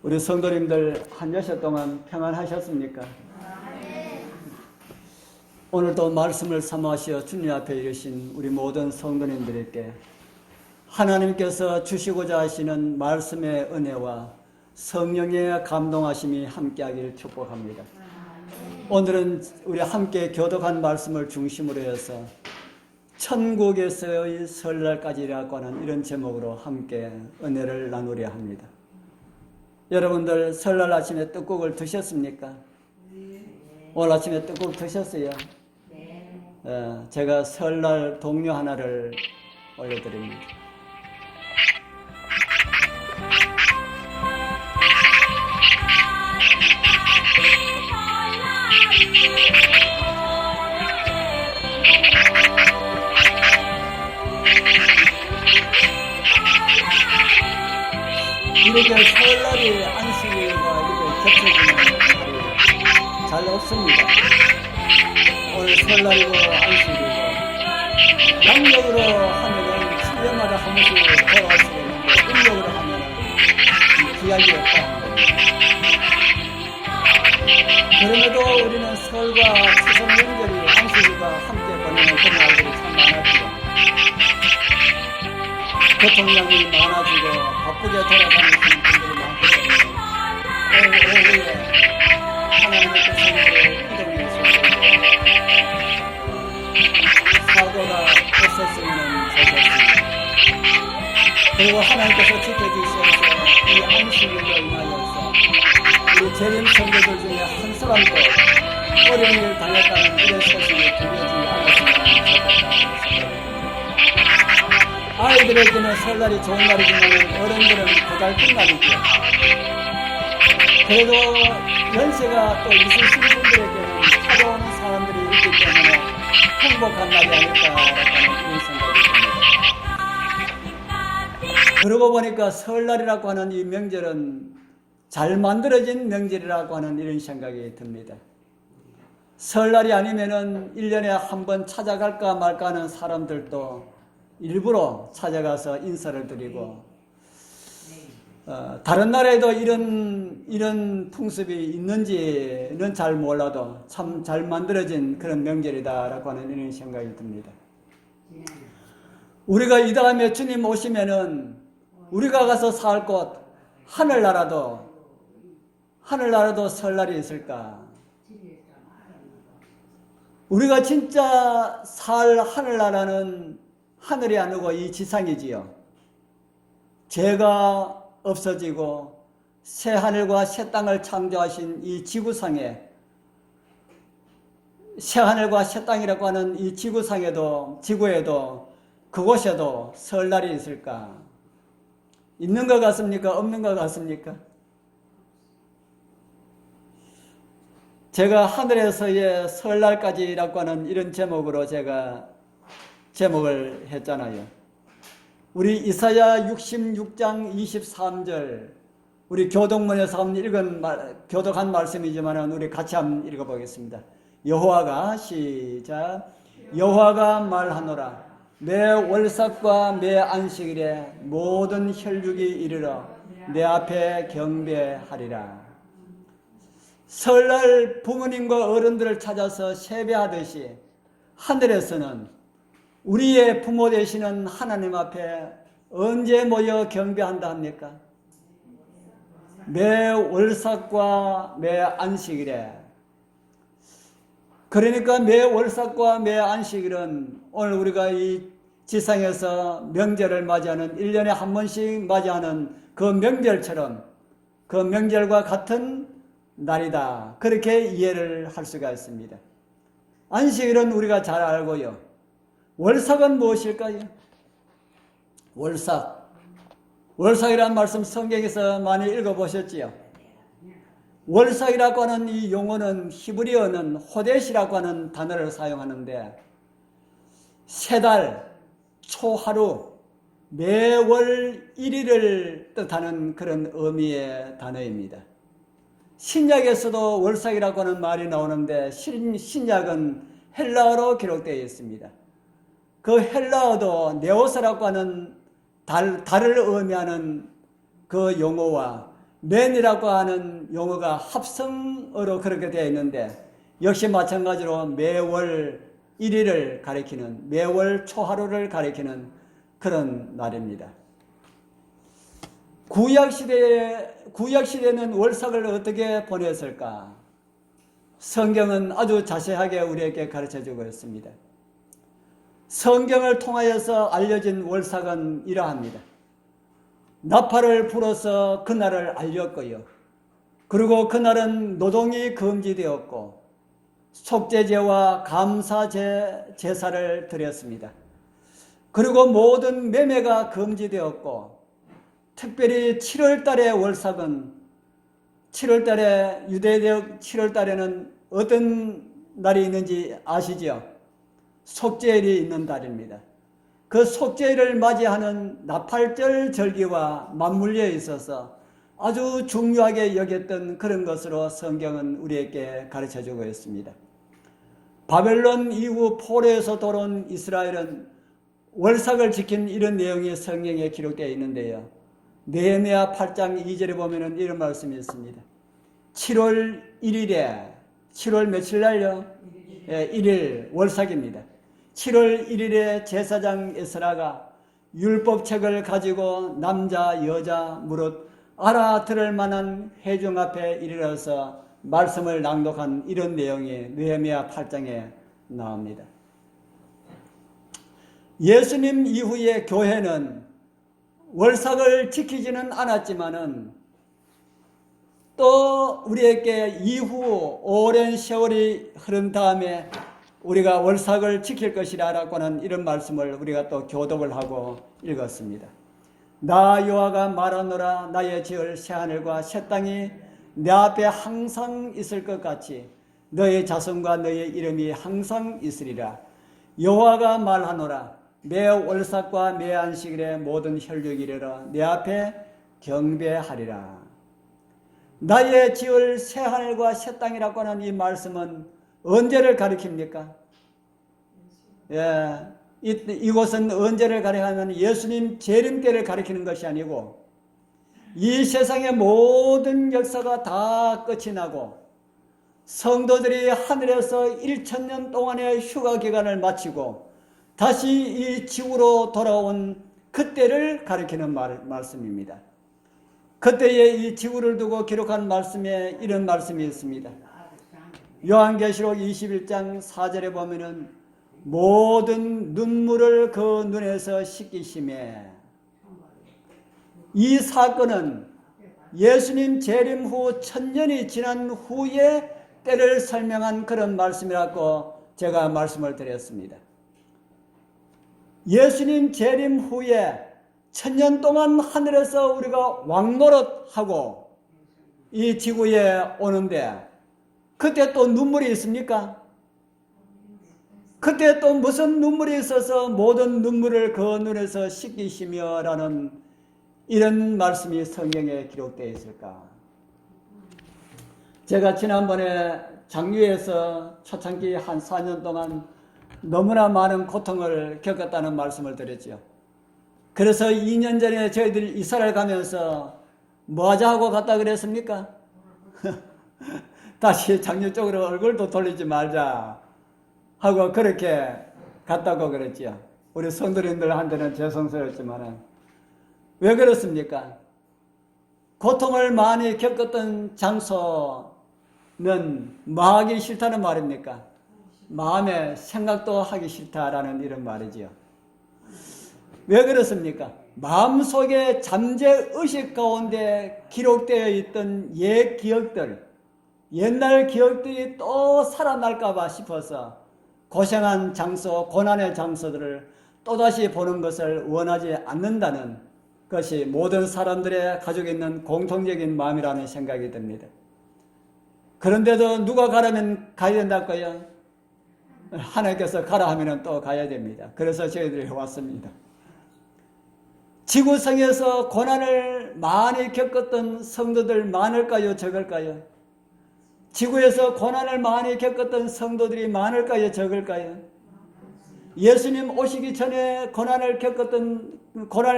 우리 성도님들 한 여섯 동안 평안하셨습니까? 오늘도 말씀을 삼으시어 주님 앞에 이르신 우리 모든 성도님들에게 하나님께서 주시고자 하시는 말씀의 은혜와 성령의 감동하심이 함께하기를 축복합니다. 오늘은 우리 함께 교독한 말씀을 중심으로 해서 천국에서의 설날까지라고 하는 이런 제목으로 함께 은혜를 나누려 합니다. 여러분들 설날 아침에 떡국을 드셨습니까? 오늘 아침에 떡국 드셨어요? 제가 설날 동료 하나를 올려드립니다. 이렇게 설날이 안식일과 이렇게 겹쳐지는 날이 잘 없습니다. 오늘 설날이고 안식일이고 양력으로 하면은 7년마다 한 번씩 돌아갈 수가 있는데 음력으로 하면은 기약이 없다 하는 겁니다. 그럼에도 우리는 설과 추석 명절이 안식일과 함께 보내는 그런 날들이 참 많았죠. 교통량이 많아지고 바쁘게 돌아다니는 분들이 많기 때문에 오후에 하나님의 성령을 이동해서 사고가 없었으면 좋겠습니다. 그리고 하나님께서 지켜주셔서 이 안식일로 인하여서 우리 재림 성도들 중에 한 사람도 어려운 일을 당했다는 이런 소식이 들려지지 않았으면 좋겠다. 아이들에게는 설날이 좋은 날이지만 어른들은 고달픈 날이죠. 그래도 연세가 또 있으신 분들에게는 찾아오는 사람들이 있기 때문에 행복한 날이 아닐까라는 이런 생각이 듭니다. 그러고 보니까 설날이라고 하는 이 명절은 잘 만들어진 명절이라고 하는 이런 생각이 듭니다. 설날이 아니면은 1년에 한 번 찾아갈까 말까 하는 사람들도 일부러 찾아가서 인사를 드리고 다른 나라에도 이런 풍습이 있는지는 잘 몰라도 참 잘 만들어진 그런 명절이다라고 하는 이런 생각이 듭니다. 우리가 이 다음에 주님 오시면은 우리가 가서 살 곳 하늘나라도 설날이 있을까? 우리가 진짜 살 하늘나라는 하늘이 아니고 이 지상이지요. 죄가 없어지고 새 하늘과 새 땅을 창조하신 이 지구상에 새 하늘과 새 땅이라고 하는 이 지구에도 그곳에도 설날이 있을까? 있는 것 같습니까? 없는 것 같습니까? 제가 하늘에서의 설날까지라고 하는 이런 제목으로 제가 제목을 했잖아요. 우리 이사야 66장 23절 우리 교독문에서 교독한 말씀이지만 우리 같이 한번 읽어보겠습니다. 여호와가 시작 여호와가 말하노라 내 월삭과 내 안식일에 모든 혈육이 이르러 내 앞에 경배하리라. 설날 부모님과 어른들을 찾아서 세배하듯이 하늘에서는 우리의 부모 되시는 하나님 앞에 언제 모여 경배한다 합니까? 매 월삭과 매 안식일에. 그러니까 매 월삭과 매 안식일은 오늘 우리가 이 지상에서 명절을 맞이하는 1년에 한 번씩 맞이하는 그 명절처럼 그 명절과 같은 날이다. 그렇게 이해를 할 수가 있습니다. 안식일은 우리가 잘 알고요. 월삭은 무엇일까요? 월삭이라는 말씀 성경에서 많이 읽어보셨지요? 월삭이라고 하는 이 용어는 히브리어는 호데시라고 하는 단어를 사용하는데 세 달, 초하루, 매월 1일을 뜻하는 그런 의미의 단어입니다. 신약에서도 월삭이라고 하는 말이 나오는데 신약은 헬라어로 기록되어 있습니다. 그 헬라어도 네오스라고 하는 달을 의미하는 그 용어와 맨이라고 하는 용어가 합성어로 그렇게 되어 있는데 역시 마찬가지로 매월 1일을 가리키는, 매월 초하루를 가리키는 그런 날입니다. 구약시대는 월삭을 어떻게 보냈을까? 성경은 아주 자세하게 우리에게 가르쳐주고 있습니다. 성경을 통하여서 알려진 월삭은 이러합니다. 나팔을 불어서 그날을 알렸고요. 그리고 그날은 노동이 금지되었고 속죄제와 감사제사를 드렸습니다. 그리고 모든 매매가 금지되었고 특별히 7월달의 월삭은 7월달에 유대적 7월달에는 어떤 날이 있는지 아시죠? 속죄일이 있는 달입니다. 그 속죄일을 맞이하는 나팔절 절기와 맞물려 있어서 아주 중요하게 여겼던 그런 것으로 성경은 우리에게 가르쳐주고 있습니다. 바벨론 이후 포로에서 돌아온 이스라엘은 월삭을 지킨 이런 내용이 성경에 기록되어 있는데요. 느헤미야 8장 2절에 보면 이런 말씀이 있습니다. 7월 1일에 7월 며칠 날요? 1일 월삭입니다. 7월 1일에 제사장 에스라가 율법책을 가지고 남자 여자 무릇 알아들을 만한 회중 앞에 이르러서 말씀을 낭독한 이런 내용이 느헤미야 8장에 나옵니다. 예수님 이후에 교회는 월삭을 지키지는 않았지만은 또 우리에게 이후 오랜 세월이 흐른 다음에 우리가 월삭을 지킬 것이라고 하는 이런 말씀을 우리가 또 교독을 하고 읽었습니다. 나 여호와가 말하노라. 나의 지을 새하늘과 새 땅이 내 앞에 항상 있을 것 같이 너의 자손과 너의 이름이 항상 있으리라. 여호와가 말하노라. 매 월삭과 매 안식일에 모든 혈육이 이르러 내 앞에 경배하리라. 나의 지을 새하늘과 새 땅이라고 하는 이 말씀은 언제를 가리킵니까? 예, 이곳은 언제를 가리키면 예수님 재림 때를 가리키는 것이 아니고 이 세상의 모든 역사가 다 끝이 나고 성도들이 하늘에서 1000년 동안의 휴가 기간을 마치고 다시 이 지구로 돌아온 그때를 가리키는 말씀입니다. 그때에 이 지구를 두고 기록한 말씀에 이런 말씀이 있습니다. 요한계시록 21장 4절에 보면은 모든 눈물을 그 눈에서 씻기심에, 이 사건은 예수님 재림 후 1000년이 지난 후에 때를 설명한 그런 말씀이라고 제가 말씀을 드렸습니다. 예수님 재림 후에 1000년 동안 하늘에서 우리가 왕노릇하고 이 지구에 오는데 그때 또 눈물이 있습니까? 그때 또 무슨 눈물이 있어서 모든 눈물을 그 눈에서 씻기시며 라는 이런 말씀이 성경에 기록되어 있을까? 제가 지난번에 장유에서 초창기 한 4년 동안 너무나 많은 고통을 겪었다는 말씀을 드렸죠. 그래서 2년 전에 저희들이 이스라엘 가면서 뭐 하자 하고 갔다 그랬습니까? 다시 장유 쪽으로 얼굴도 돌리지 말자 하고 그렇게 갔다고 그랬죠. 우리 성도님들한테는 죄송스럽지만 왜 그렇습니까? 고통을 많이 겪었던 장소는 뭐 하기 싫다는 말입니까? 마음에 생각도 하기 싫다라는 이런 말이지요. 왜 그렇습니까? 마음속에 잠재의식 가운데 기록되어 있던 옛 기억들, 옛날 기억들이 또 살아날까봐 싶어서 고생한 장소, 고난의 장소들을 또다시 보는 것을 원하지 않는다는 것이 모든 사람들의 가지고 있는 공통적인 마음이라는 생각이 듭니다. 그런데도 누가 가라면 가야 된다고요? 하나님께서 가라 하면 또 가야 됩니다. 그래서 저희들이 왔습니다. 지구성에서 고난을 많이 겪었던 성도들 많을까요? 적을까요? 지구에서 고난을 많이 겪었던 성도들이 많을까요? 적을까요? 예수님 오시기 전에 고난을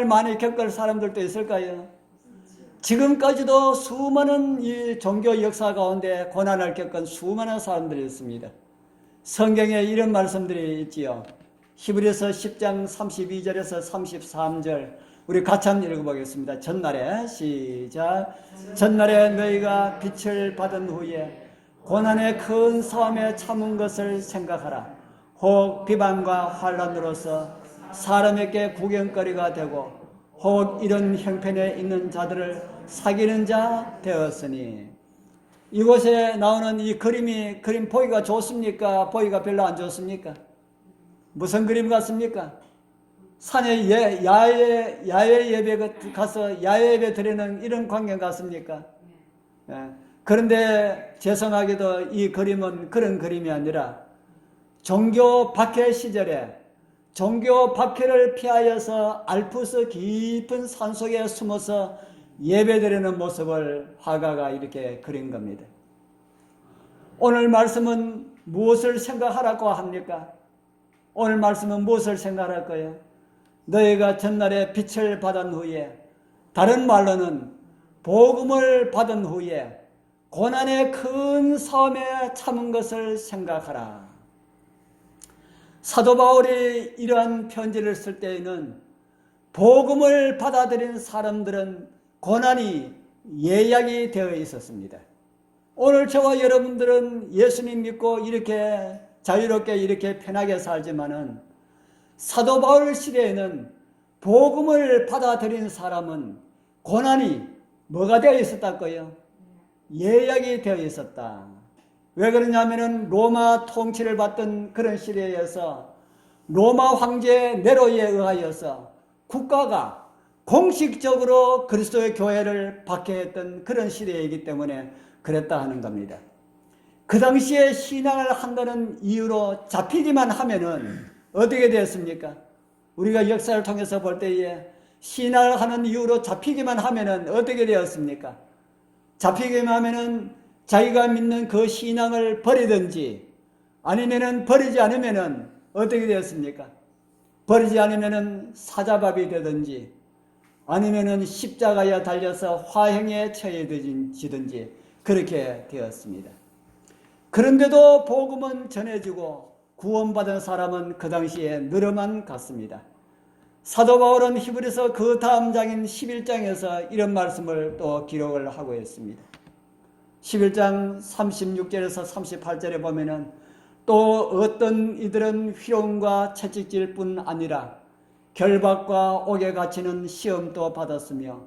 많이 겪을 사람들도 있을까요? 지금까지도 수많은 이 종교 역사 가운데 고난을 겪은 수많은 사람들이 있습니다. 성경에 이런 말씀들이 있지요. 히브리서 10장 32절에서 33절 우리 같이 한번 읽어보겠습니다. 전날에 시작. 전날에 너희가 빛을 받은 후에 고난의 큰 싸움에 참은 것을 생각하라. 혹 비방과 환난으로서 사람에게 구경거리가 되고 혹 이런 형편에 있는 자들을 사귀는 자 되었으니. 이곳에 나오는 이 그림 보기가 좋습니까? 보기가 별로 안 좋습니까? 무슨 그림 같습니까? 산에 야외 예배 가서 야외 예배 드리는 이런 광경 같습니까? 예. 그런데 죄송하게도 이 그림은 그런 그림이 아니라 종교 박해 시절에 종교 박해를 피하여서 알프스 깊은 산속에 숨어서 예배드리는 모습을 화가가 이렇게 그린 겁니다. 오늘 말씀은 무엇을 생각하라고 합니까? 오늘 말씀은 무엇을 생각할 거예요? 너희가 전날에 빛을 받은 후에, 다른 말로는 복음을 받은 후에 고난의 큰 싸움에 참은 것을 생각하라. 사도 바울이 이러한 편지를 쓸 때에는 복음을 받아들인 사람들은 고난이 예약이 되어 있었습니다. 오늘 저와 여러분들은 예수님 믿고 이렇게 자유롭게 이렇게 편하게 살지만은 사도 바울 시대에는 복음을 받아들인 사람은 고난이 뭐가 되어 있었다고요? 예약이 되어 있었다. 왜 그러냐면은 로마 통치를 받던 그런 시대에서 로마 황제 네로에 의하여서 국가가 공식적으로 그리스도의 교회를 박해했던 그런 시대이기 때문에 그랬다 하는 겁니다. 그 당시에 신앙을 한다는 이유로 잡히기만 하면은 어떻게 되었습니까? 우리가 역사를 통해서 볼 때에 신앙을 하는 이유로 잡히기만 하면은 어떻게 되었습니까? 잡히기만 하면은 자기가 믿는 그 신앙을 버리든지 아니면은 버리지 않으면은 어떻게 되었습니까? 버리지 않으면은 사자밥이 되든지 아니면은 십자가에 달려서 화형에 처해지든지 그렇게 되었습니다. 그런데도 복음은 전해지고 구원받은 사람은 그 당시에 늘어만 갔습니다. 사도 바울은 히브리서 그 다음 장인 11장에서 이런 말씀을 또 기록을 하고 있습니다. 11장 36절에서 38절에 보면은 또 어떤 이들은 희롱과 채찍질 뿐 아니라 결박과 옥에 갇히는 시험도 받았으며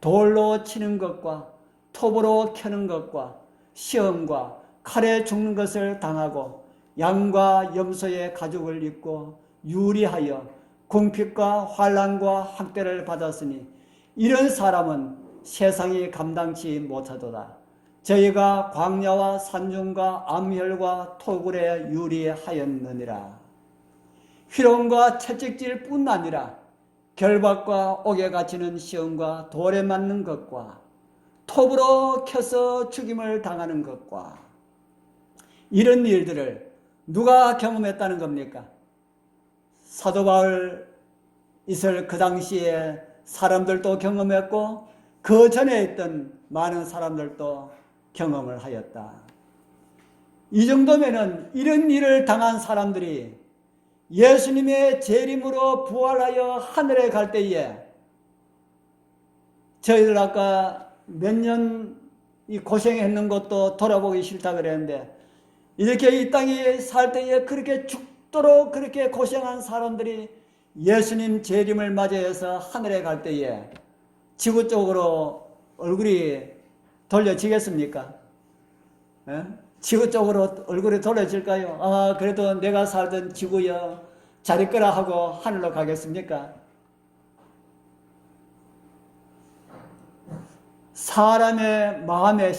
돌로 치는 것과 톱으로 켜는 것과 시험과 칼에 죽는 것을 당하고 양과 염소의 가죽을 입고 유리하여 궁핍과 환난과 학대를 받았으니 이런 사람은 세상이 감당치 못하도다. 저희가 광야와 산중과 암혈과 토굴에 유리하였느니라. 희롱과 채찍질 뿐 아니라 결박과 옥에 갇히는 시험과 돌에 맞는 것과 톱으로 켜서 죽임을 당하는 것과 이런 일들을 누가 경험했다는 겁니까? 사도 바울 있을 그 당시에 사람들도 경험했고 그 전에 있던 많은 사람들도 경험을 하였다. 이 정도면은 이런 일을 당한 사람들이 예수님의 재림으로 부활하여 하늘에 갈 때에 저희들 아까 몇 년 고생했는 것도 돌아보기 싫다 그랬는데 이렇게 이 땅에 살 때에 그렇게 죽도록 그렇게 고생한 사람들이 예수님 재림을 맞이해서 하늘에 갈 때에 지구 쪽으로 얼굴이 돌려지겠습니까? 에? 지구 쪽으로 얼굴이 돌려질까요? 아, 그래도 내가 살던 지구여 잘 있거라 하고 하늘로 가겠습니까? 사람의 마음의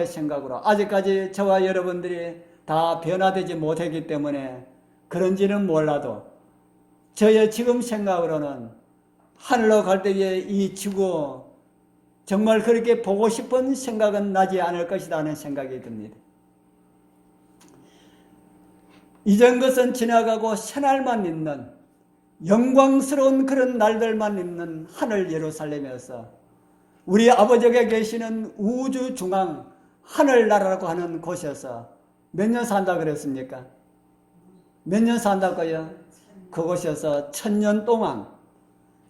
생각으로 아직까지 저와 여러분들이 다 변화되지 못했기 때문에 그런지는 몰라도 저의 지금 생각으로는 하늘로 갈 때에 이 지구 정말 그렇게 보고 싶은 생각은 나지 않을 것이다 하는 생각이 듭니다. 이전 것은 지나가고 새날만 있는 영광스러운 그런 날들만 있는 하늘 예루살렘에서 우리 아버지가 계시는 우주 중앙 하늘나라라고 하는 곳에서 몇 년 산다 그랬습니까? 몇 년 산다고요? 그곳에서 1000년 동안,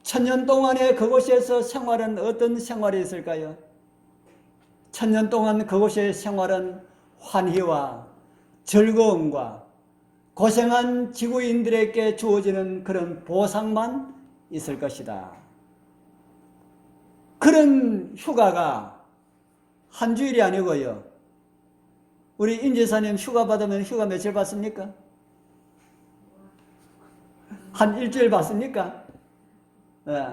1000년 동안에 그곳에서 생활은 어떤 생활이 있을까요? 1000년 동안 그곳의 생활은 환희와 즐거움과 고생한 지구인들에게 주어지는 그런 보상만 있을 것이다. 그런 휴가가 한 주일이 아니고요. 우리 임지사님 휴가 받으면 휴가 며칠 받습니까? 한 일주일 받습니까? 네.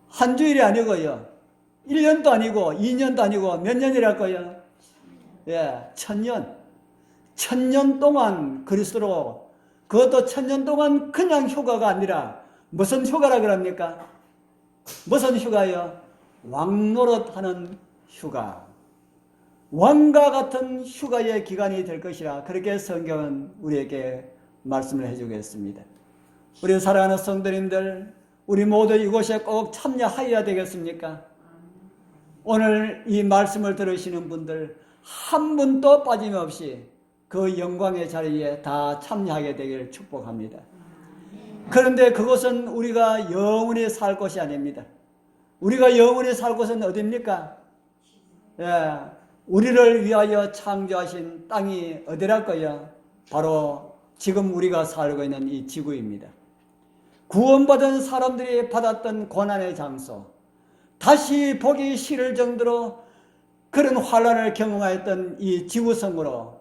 한 주일이 아니고요. 1년도 아니고 2년도 아니고 몇 년이랄까요? 예, 1000년. 1000년 동안 그리스도로, 그것도 1000년 동안 그냥 휴가가 아니라 무슨 휴가라 그럽니까? 무슨 휴가요? 왕노릇하는 휴가. 왕과 같은 휴가의 기간이 될 것이라 그렇게 성경은 우리에게 말씀을 해주겠습니다. 우리 사랑하는 성도님들, 우리 모두 이곳에 꼭 참여하여야 되겠습니까? 오늘 이 말씀을 들으시는 분들 한 분도 빠짐없이 그 영광의 자리에 다 참여하게 되기를 축복합니다. 그런데 그것은 우리가 영원히 살 곳이 아닙니다. 우리가 영원히 살 곳은 어디입니까? 예, 우리를 위하여 창조하신 땅이 어디랄까요? 바로 지금 우리가 살고 있는 이 지구입니다. 구원받은 사람들이 받았던 고난의 장소, 다시 보기 싫을 정도로 그런 환난을 경험하였던 이 지구성으로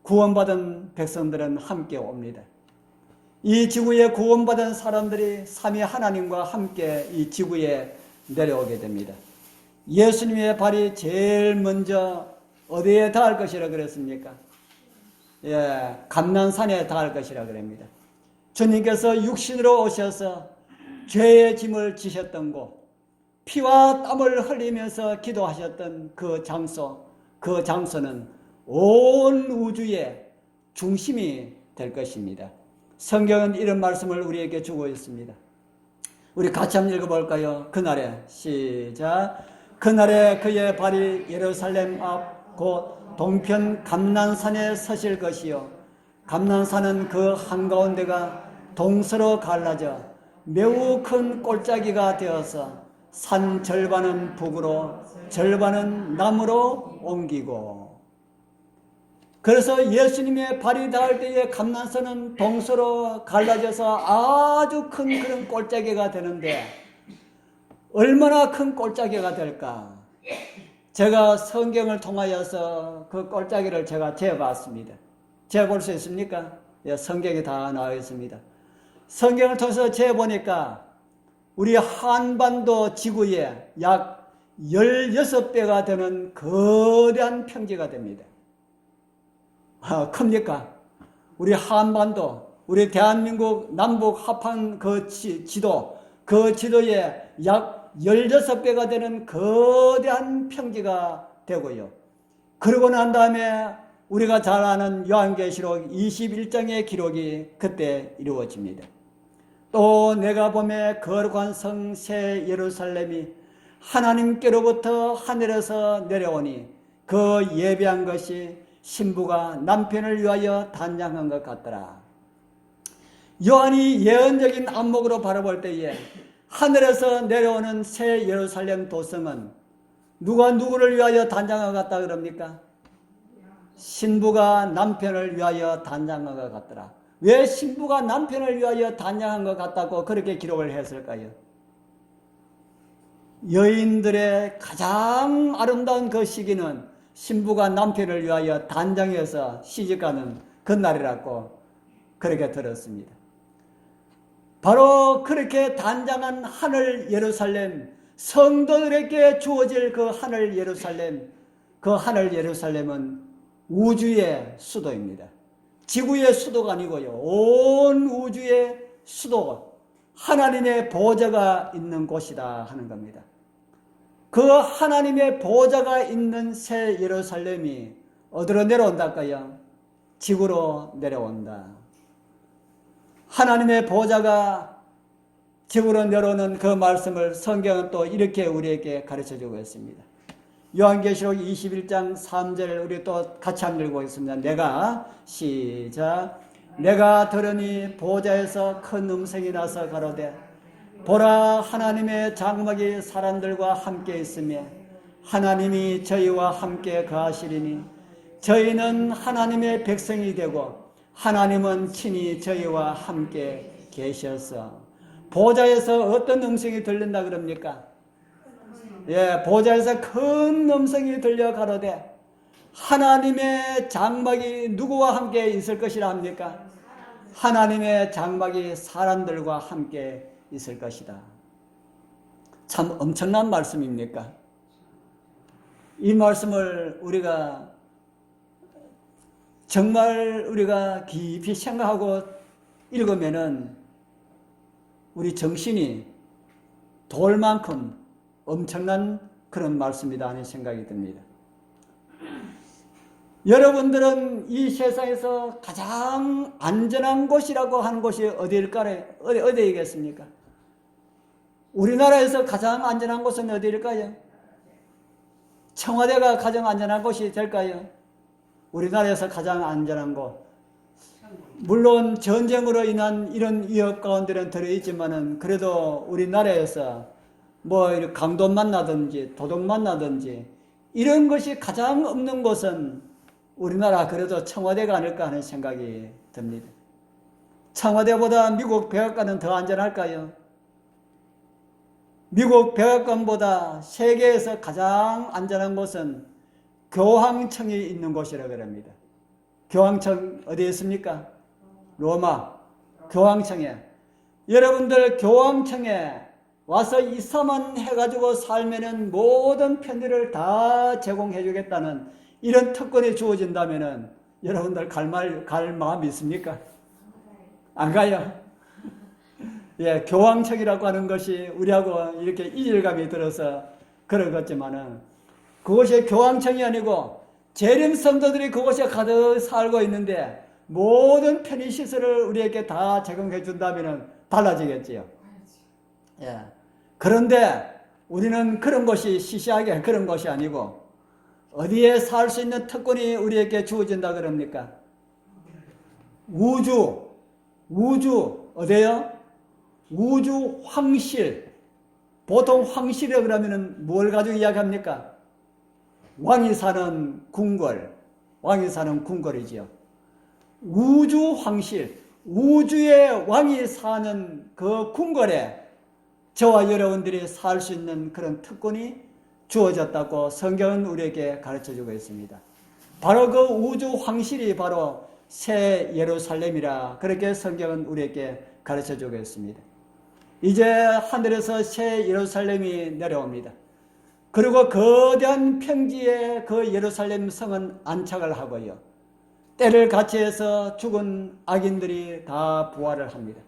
구원받은 백성들은 함께 옵니다. 이 지구에 구원받은 사람들이 삼위 하나님과 함께 이 지구에 내려오게 됩니다. 예수님의 발이 제일 먼저 어디에 닿을 것이라 그랬습니까? 예, 감난산에 닿을 것이라 그럽니다. 주님께서 육신으로 오셔서 죄의 짐을 지셨던 곳, 피와 땀을 흘리면서 기도하셨던 그 장소, 그 장소는 온 우주의 중심이 될 것입니다. 성경은 이런 말씀을 우리에게 주고 있습니다. 우리 같이 한번 읽어볼까요? 그날에 시작. 그날에 그의 발이 예루살렘 앞 곧 동편 감난산에 서실 것이요 감난산은 그 한가운데가 동서로 갈라져 매우 큰 골짜기가 되어서 산 절반은 북으로 절반은 남으로 옮기고, 그래서 예수님의 발이 닿을 때에 감난산은 동서로 갈라져서 아주 큰 그런 골짜기가 되는데 얼마나 큰 골짜기가 될까? 제가 성경을 통하여서 그 골짜기를 제가 재봤습니다. 재볼 수 있습니까? 예, 성경에 다 나와 있습니다. 성경을 통해서 재보니까 우리 한반도 지구에 약 16배가 되는 거대한 평지가 됩니다. 큽니까? 우리 한반도, 우리 대한민국 남북 합한 그 지도, 그 지도에 약 16배가 되는 거대한 평지가 되고요. 그러고 난 다음에 우리가 잘 아는 요한계시록 21장의 기록이 그때 이루어집니다. 또 내가 보매 거룩한 성 새 예루살렘이 하나님께로부터 하늘에서 내려오니 그 예배한 것이 신부가 남편을 위하여 단장한 것 같더라. 요한이 예언적인 안목으로 바라볼 때에 하늘에서 내려오는 새 예루살렘 도성은 누가 누구를 위하여 단장한 것 같다 그럽니까? 신부가 남편을 위하여 단장한 것 같더라. 왜 신부가 남편을 위하여 단장한 것 같다고 그렇게 기록을 했을까요? 여인들의 가장 아름다운 그 시기는 신부가 남편을 위하여 단장해서 시집가는 그 날이라고 그렇게 들었습니다. 바로 그렇게 단장한 하늘 예루살렘, 성도들에게 주어질 그 하늘 예루살렘, 그 하늘 예루살렘은 우주의 수도입니다. 지구의 수도가 아니고요. 온 우주의 수도, 하나님의 보좌가 있는 곳이다 하는 겁니다. 그 하나님의 보좌가 있는 새 예루살렘이 어디로 내려온달까요? 지구로 내려온다. 하나님의 보좌가 지구로 내려오는 그 말씀을 성경은 또 이렇게 우리에게 가르쳐주고 있습니다. 요한계시록 21장 3절 우리 또 같이 한번 읽어보겠습니다. 내가 들으니 보좌에서 큰 음성이 나서 가로되 보라, 하나님의 장막이 사람들과 함께 있으며 하나님이 저희와 함께 거하시리니 저희는 하나님의 백성이 되고 하나님은 친히 저희와 함께 계셔서. 보좌에서 어떤 음성이 들린다 그럽니까? 보좌에서 큰 음성이 들려 가로되 하나님의 장막이 누구와 함께 있을 것이라 합니까? 하나님의 장막이 사람들과 함께 있을 것이다. 참 엄청난 말씀입니까? 이 말씀을 우리가 정말 우리가 깊이 생각하고 읽으면은 우리 정신이 돌 만큼 엄청난 그런 말씀이다 하는 생각이 듭니다. 여러분들은 이 세상에서 가장 안전한 곳이라고 하는 곳이 어디이겠습니까? 우리나라에서 가장 안전한 곳은 어디일까요? 청와대가 가장 안전한 곳이 될까요? 우리나라에서 가장 안전한 곳. 물론 전쟁으로 인한 이런 위협 가운데는 들어있지만은 그래도 우리나라에서 강도 만나든지 도둑 만나든지 이런 것이 가장 없는 곳은 우리나라 그래도 청와대가 아닐까 하는 생각이 듭니다. 청와대보다 미국 백악관은 더 안전할까요? 미국 백악관보다 세계에서 가장 안전한 곳은 교황청이 있는 곳이라고 합니다. 교황청 어디에 있습니까? 로마 교황청에. 여러분들 교황청에 와서 이사만 해가지고 살면은 모든 편의를 다 제공해 주겠다는 이런 특권이 주어진다면은 여러분들 갈 마음이 있습니까? 안 가요. 교황청이라고 하는 것이 우리하고 이렇게 이질감이 들어서 그러겠지만은 그것이 교황청이 아니고 재림 성도들이 그곳에 가득 살고 있는데 모든 편의시설을 우리에게 다 제공해 준다면 달라지겠지요. 그런데 우리는 그런 것이 시시하게 그런 것이 아니고 어디에 살 수 있는 특권이 우리에게 주어진다 그럽니까? 우주 어디에요? 우주 황실. 보통 황실이라고 그러면 뭘 가지고 이야기합니까? 왕이 사는 궁궐이지요. 우주 황실, 우주의 왕이 사는 그 궁궐에 저와 여러분들이 살 수 있는 그런 특권이 주어졌다고 성경은 우리에게 가르쳐주고 있습니다. 바로 그 우주 황실이 바로 새 예루살렘이라 그렇게 성경은 우리에게 가르쳐주고 있습니다. 이제 하늘에서 새 예루살렘이 내려옵니다. 그리고 거대한 평지에 그 예루살렘 성은 안착을 하고요. 때를 같이해서 죽은 악인들이 다 부활을 합니다.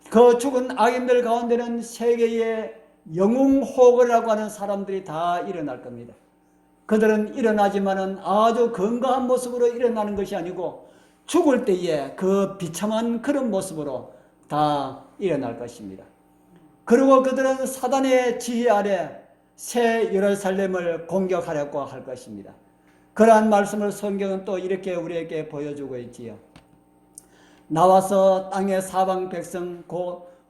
그 죽은 악인들 가운데는 세계의 영웅호거라고 하는 사람들이 다 일어날 겁니다. 그들은 일어나지만은 아주 건강한 모습으로 일어나는 것이 아니고 죽을 때에 그 비참한 그런 모습으로 다 일어날 것입니다. 그리고 그들은 사단의 지휘 아래 새 예루살렘을 공격하려고 할 것입니다. 그러한 말씀을 성경은 또 이렇게 우리에게 보여주고 있지요. 나와서 땅의 사방 백성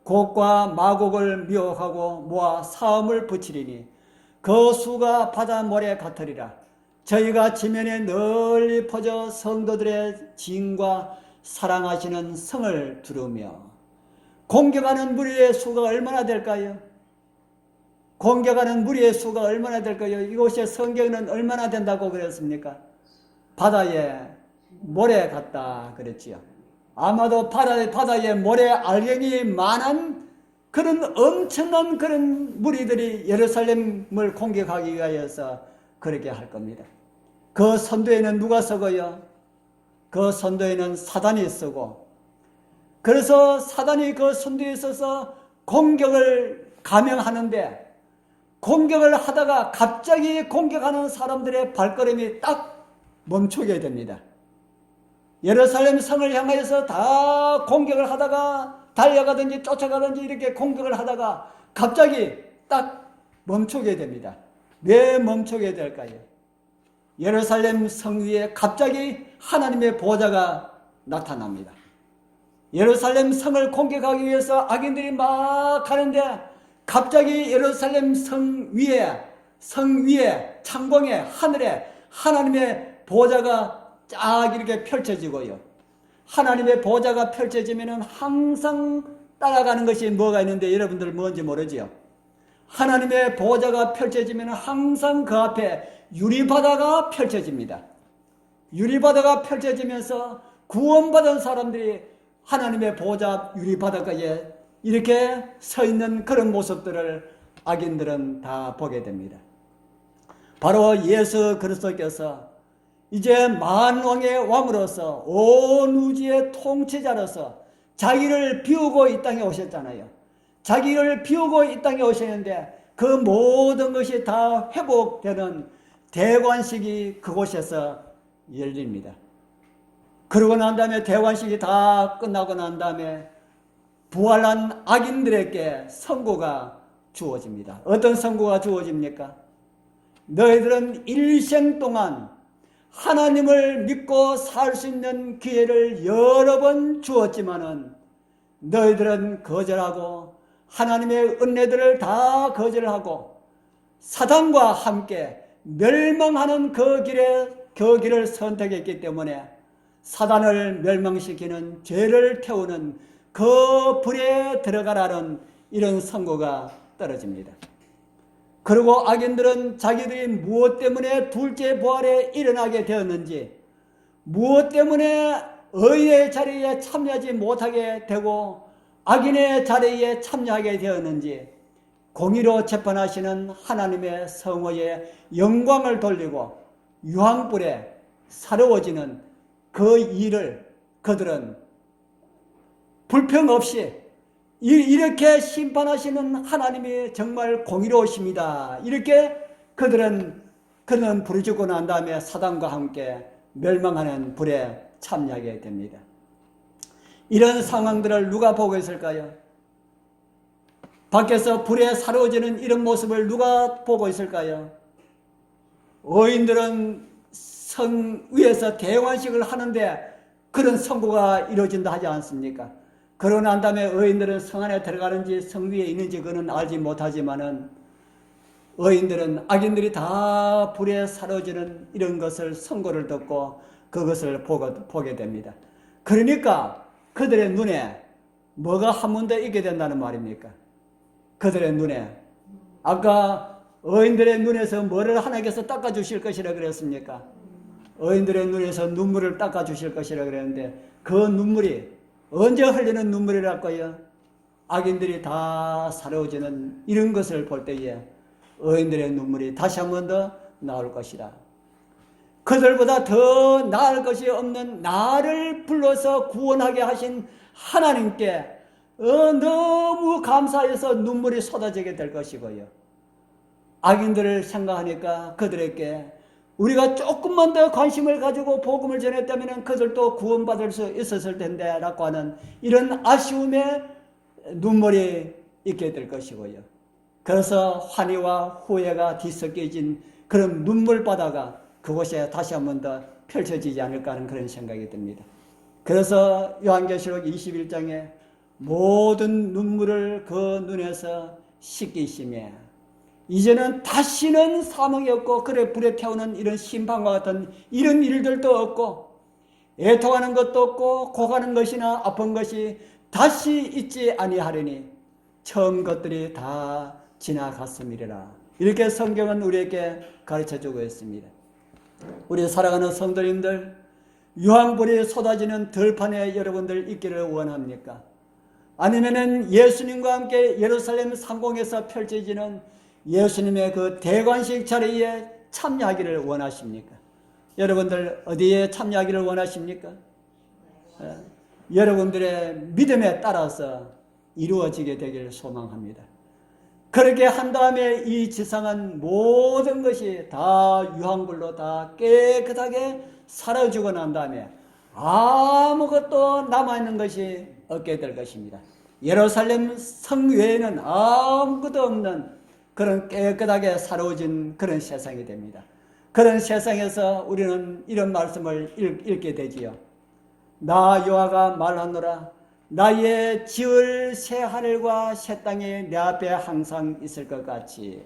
곡과 마곡을 미혹하고 모아 사음을 붙이리니 그 수가 바다 모래 같으리라. 저희가 지면에 널리 퍼져 성도들의 진과 사랑하시는 성을 두르며. 공격하는 무리의 수가 얼마나 될까요? 공격하는 무리의 수가 얼마나 될까요? 이곳에 성경은 얼마나 된다고 그랬습니까? 바다에 모래 같다 그랬지요. 아마도 바다에 모래 알갱이 많은 그런 엄청난 그런 무리들이 예루살렘을 공격하기 위하여서 그렇게 할 겁니다. 그 선두에는 누가 서고요? 그 선두에는 사단이 서고, 그래서 사단이 그 선두에 서서 공격을 감행하는데, 공격을 하다가 갑자기 공격하는 사람들의 발걸음이 딱 멈추게 됩니다. 예루살렘 성을 향해서 다 공격을 하다가 달려가든지 쫓아가든지 이렇게 공격을 하다가 갑자기 딱 멈추게 됩니다. 왜 멈추게 될까요? 예루살렘 성 위에 갑자기 하나님의 보좌가 나타납니다. 예루살렘 성을 공격하기 위해서 악인들이 막 가는데 갑자기 예루살렘 성 위에 창공에 하늘에 하나님의 보좌가 쫙 이렇게 펼쳐지고요. 하나님의 보좌가 펼쳐지면 항상 따라가는 것이 뭐가 있는데 여러분들 뭔지 모르지요? 하나님의 보좌가 펼쳐지면 항상 그 앞에 유리바다가 펼쳐집니다. 유리바다가 펼쳐지면서 구원받은 사람들이 하나님의 보좌 유리바다가에 이렇게 서 있는 그런 모습들을 악인들은 다 보게 됩니다. 바로 예수 그리스도께서 이제 만왕의 왕으로서 온 우주의 통치자로서 자기를 비우고 이 땅에 오셨잖아요. 자기를 비우고 이 땅에 오셨는데 그 모든 것이 다 회복되는 대관식이 그곳에서 열립니다. 그러고 난 다음에 대관식이 다 끝나고 난 다음에 부활한 악인들에게 선고가 주어집니다. 어떤 선고가 주어집니까? 너희들은 일생 동안 하나님을 믿고 살 수 있는 기회를 여러 번 주었지만은 너희들은 거절하고 하나님의 은혜들을 다 거절하고 사단과 함께 멸망하는 그 길을 선택했기 때문에 사단을 멸망시키는 죄를 태우는 그 불에 들어가라는 이런 선고가 떨어집니다. 그리고 악인들은 자기들이 무엇 때문에 둘째 부활에 일어나게 되었는지, 무엇 때문에 의의 자리에 참여하지 못하게 되고 악인의 자리에 참여하게 되었는지 공의로 재판하시는 하나님의 성호의 영광을 돌리고 유황불에 사려워지는 그 일을 그들은 불평 없이 이렇게 심판하시는 하나님이 정말 공의로우십니다. 이렇게 그들은 부르짖고 난 다음에 사단과 함께 멸망하는 불에 참여하게 됩니다. 이런 상황들을 누가 보고 있을까요? 밖에서 불에 사려워지는 이런 모습을 누가 보고 있을까요? 의인들은 성 위에서 대관식을 하는데 그런 선고가 이루어진다 하지 않습니까? 그러고 난 다음에 의인들은 성 안에 들어가는지 성 위에 있는지 그는 알지 못하지만은 의인들은 악인들이 다 불에 사려지는 이런 것을 선고를 듣고 그것을 보게 됩니다. 그러니까 그들의 눈에 뭐가 한 번 더 있게 된다는 말입니까? 그들의 눈에 아까 의인들의 눈에서 뭐를 하나님께서 닦아주실 것이라 그랬습니까? 의인들의 눈에서 눈물을 닦아주실 것이라 그랬는데 그 눈물이 언제 흘리는 눈물이랄까요? 악인들이 다 사려지는 이런 것을 볼 때에 의인들의 눈물이 다시 한 번 더 나올 것이다. 그들보다 더 나을 것이 없는 나를 불러서 구원하게 하신 하나님께 너무 감사해서 눈물이 쏟아지게 될 것이고요. 악인들을 생각하니까 그들에게 우리가 조금만 더 관심을 가지고 복음을 전했다면 그들도 구원받을 수 있었을 텐데 라고 하는 이런 아쉬움에 눈물이 있게 될 것이고요. 그래서 환희와 후회가 뒤섞여진 그런 눈물바다가 그곳에 다시 한 번 더 펼쳐지지 않을까 하는 그런 생각이 듭니다. 그래서 요한계시록 21장에 모든 눈물을 그 눈에서 씻기시며 이제는 다시는 사망이 없고 그래 불에 태우는 이런 심판과 같은 이런 일들도 없고 애통하는 것도 없고 고가는 것이나 아픈 것이 다시 있지 아니하리니 처음 것들이 다 지나갔음이라. 이렇게 성경은 우리에게 가르쳐주고 있습니다. 우리 살아가는 성도님들 유황불이 쏟아지는 들판에 여러분들 있기를 원합니까? 아니면은 예수님과 함께 예루살렘 상공에서 펼쳐지는 예수님의 그 대관식 자리에 참여하기를 원하십니까? 여러분들 어디에 참여하기를 원하십니까? 여러분들의 믿음에 따라서 이루어지게 되기를 소망합니다. 그렇게 한 다음에 이 지상은 모든 것이 다 유황불로 다 깨끗하게 사라지고 난 다음에 아무것도 남아있는 것이 없게 될 것입니다. 예루살렘 성 외에는 아무것도 없는 그런 깨끗하게 살아오진 그런 세상이 됩니다. 그런 세상에서 우리는 이런 말씀을 읽게 되지요. 나 여호와가 말하노라. 나의 지을 새 하늘과 새 땅이 내 앞에 항상 있을 것 같이.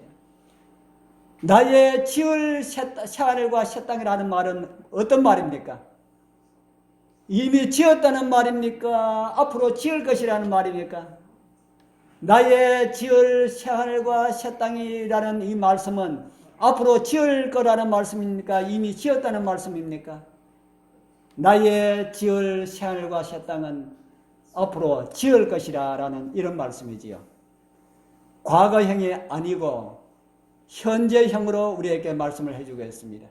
나의 지을 새 하늘과 새 땅이라는 말은 어떤 말입니까? 이미 지었다는 말입니까? 앞으로 지을 것이라는 말입니까? 나의 지을 새 하늘과 새 땅이라는 이 말씀은 앞으로 지을 거라는 말씀입니까? 이미 지었다는 말씀입니까? 나의 지을 새 하늘과 새 땅은 앞으로 지을 것이라는 이런 말씀이지요. 과거형이 아니고 현재형으로 우리에게 말씀을 해주고 있습니다.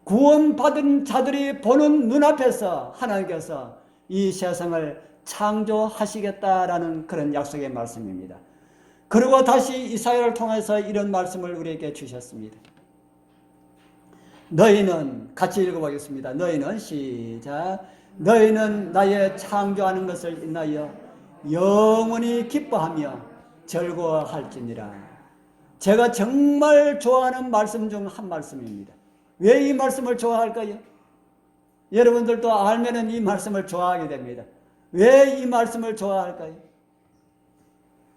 구원받은 자들이 보는 눈앞에서 하나님께서 이 세상을 창조하시겠다라는 그런 약속의 말씀입니다. 그리고 다시 이사야를 통해서 이런 말씀을 우리에게 주셨습니다. 너희는 같이 읽어보겠습니다. 너희는 시작. 너희는 나의 창조하는 것을 인하여 영원히 기뻐하며 즐거워할지니라. 제가 정말 좋아하는 말씀 중 한 말씀입니다. 왜 이 말씀을 좋아할까요? 여러분들도 알면은 이 말씀을 좋아하게 됩니다. 왜 이 말씀을 좋아할까요?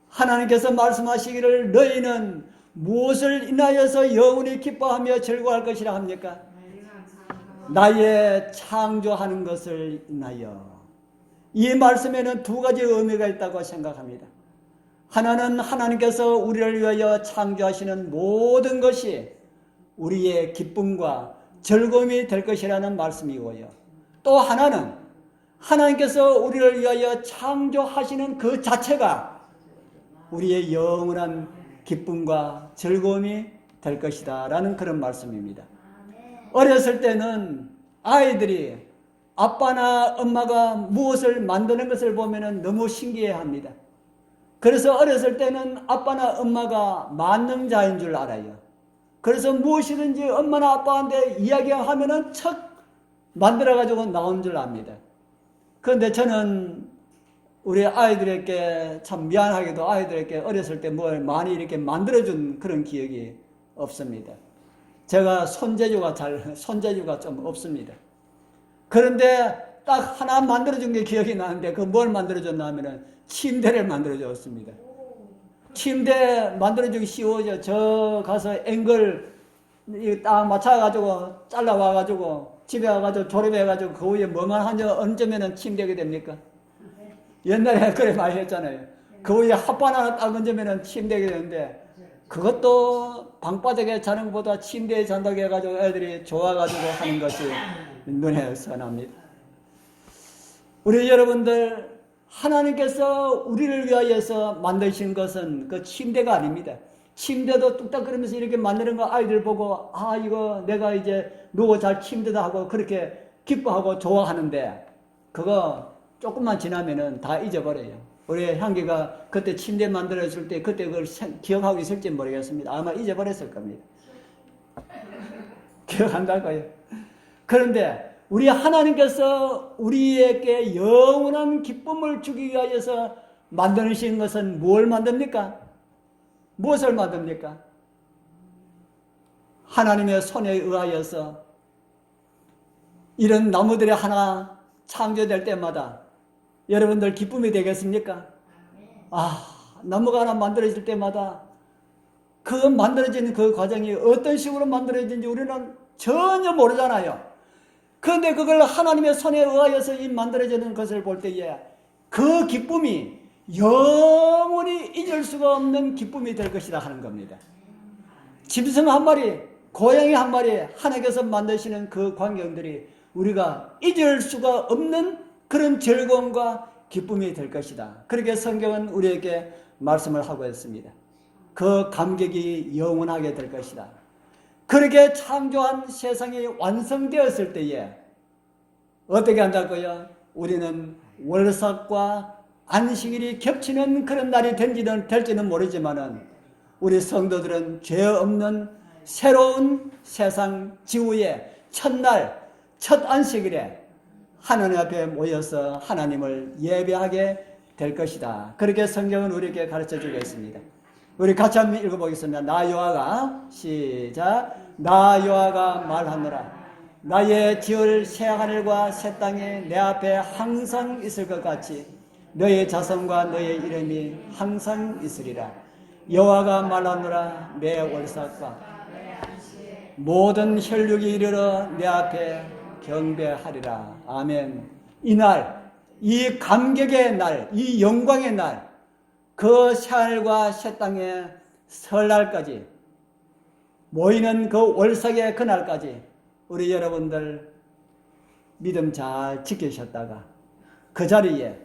하나님께서 말씀하시기를 너희는 무엇을 인하여서 영원히 기뻐하며 즐거워할 것이라 합니까? 나의 창조하는 것을 인하여. 이 말씀에는 두 가지 의미가 있다고 생각합니다. 하나는 하나님께서 우리를 위하여 창조하시는 모든 것이 우리의 기쁨과 즐거움이 될 것이라는 말씀이고요. 또 하나는 하나님께서 우리를 위하여 창조하시는 그 자체가 우리의 영원한 기쁨과 즐거움이 될 것이다 라는 그런 말씀입니다. 어렸을 때는 아이들이 아빠나 엄마가 무엇을 만드는 것을 보면 너무 신기해합니다. 그래서 어렸을 때는 아빠나 엄마가 만능자인 줄 알아요. 그래서 무엇이든지 엄마나 아빠한테 이야기하면은 척 만들어가지고 나온 줄 압니다. 그런데 저는 우리 아이들에게 참 미안하게도 아이들에게 어렸을 때 뭘 많이 이렇게 만들어준 그런 기억이 없습니다. 제가 손재주가 좀 없습니다. 그런데 딱 하나 만들어준 게 기억이 나는데 그 뭘 만들어줬나 하면은 침대를 만들어줬습니다. 침대 만들어주기 쉬워져. 저 가서 앵글 딱 맞춰가지고 잘라와가지고 집에 와가지고 조립해가지고 그 위에 뭐만 하냐 얹으면은 침대가 됩니까? 옛날에 그래 많이 했잖아요. 그 위에 핫반 하나 딱 얹으면은 침대가 되는데 그것도 방바닥에 자는 것보다 침대에 잔다고 해가지고 애들이 좋아가지고 하는 것이 눈에 선합니다. 우리 여러분들 하나님께서 우리를 위하여서 만드신 것은 그 침대가 아닙니다. 침대도 뚝딱거리면서 이렇게 만드는 거 아이들 보고 아 이거 내가 이제 누워 잘 침대다 하고 그렇게 기뻐하고 좋아하는데 그거 조금만 지나면은 다 잊어버려요. 우리 향기가 그때 침대 만들어줄 때 그때 그걸 기억하고 있을지 모르겠습니다. 아마 잊어버렸을 겁니다. 기억한다고 거예요. 그런데 우리 하나님께서 우리에게 영원한 기쁨을 주기 위하여서 만드신 것은 뭘 만듭니까? 무엇을 만듭니까? 하나님의 손에 의하여서 이런 나무들이 하나 창조될 때마다 여러분들 기쁨이 되겠습니까? 나무가 하나 만들어질 때마다 그 만들어지는 그 과정이 어떤 식으로 만들어지는지 우리는 전혀 모르잖아요. 그런데 그걸 하나님의 손에 의하여서 이 만들어지는 것을 볼 때에 그 기쁨이 영원히 잊을 수가 없는 기쁨이 될 것이다 하는 겁니다. 짐승 한 마리, 고양이 한 마리, 하나님께서 만드시는 그 광경들이 우리가 잊을 수가 없는 그런 즐거움과 기쁨이 될 것이다. 그렇게 성경은 우리에게 말씀을 하고 있습니다. 그 감격이 영원하게 될 것이다. 그렇게 창조한 세상이 완성되었을 때에 어떻게 한다고요? 우리는 월삭과 안식일이 겹치는 그런 날이 될지는 모르지만은 우리 성도들은 죄 없는 새로운 세상 지구의 첫날, 첫 안식일에 하나님 앞에 모여서 하나님을 예배하게 될 것이다. 그렇게 성경은 우리에게 가르쳐 주고 있습니다. 우리 같이 한번 읽어보겠습니다. 나 여호와가 시작. 나 여호와가 말하노라. 나의 지을 새 하늘과 새 땅에 내 앞에 항상 있을 것 같이 너의 자손과 너의 이름이 항상 있으리라. 여호와가 말하노라. 내 월삭과 모든 혈육이 이르러 내 앞에 경배하리라. 아멘. 이날, 이 감격의 날, 이 영광의 날, 그 새하늘과 새 땅의 설날까지 모이는 그 월삭의 그날까지 우리 여러분들 믿음 잘 지키셨다가 그 자리에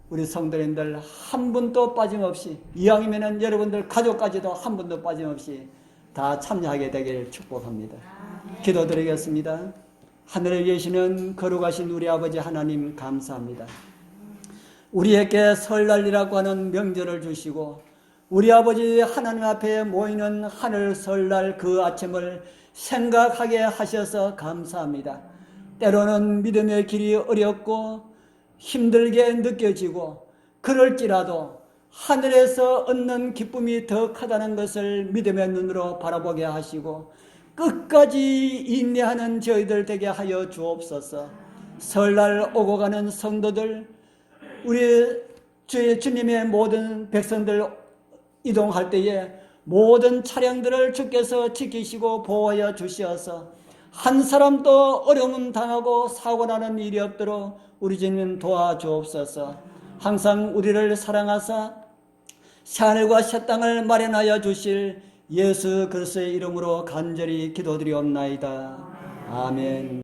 우리 성도님들 한 분도 빠짐없이, 이왕이면 여러분들 가족까지도 한 분도 빠짐없이 다 참여하게 되길 축복합니다. 기도드리겠습니다. 하늘에 계시는 거룩하신 우리 아버지 하나님 감사합니다. 우리에게 설날이라고 하는 명절을 주시고 우리 아버지 하나님 앞에 모이는 하늘 설날 그 아침을 생각하게 하셔서 감사합니다. 때로는 믿음의 길이 어렵고 힘들게 느껴지고 그럴지라도 하늘에서 얻는 기쁨이 더 크다는 것을 믿음의 눈으로 바라보게 하시고 끝까지 인내하는 저희들 되게 하여 주옵소서. 설날 오고 가는 성도들, 우리 주님의 모든 백성들 이동할 때에 모든 차량들을 주께서 지키시고 보호하여 주시어서 한 사람도 어려움 당하고 사고 나는 일이 없도록 우리 주님 도와주옵소서. 항상 우리를 사랑하사 새하늘과 새 땅을 마련하여 주실 예수 그리스도의 이름으로 간절히 기도드리옵나이다. 아멘.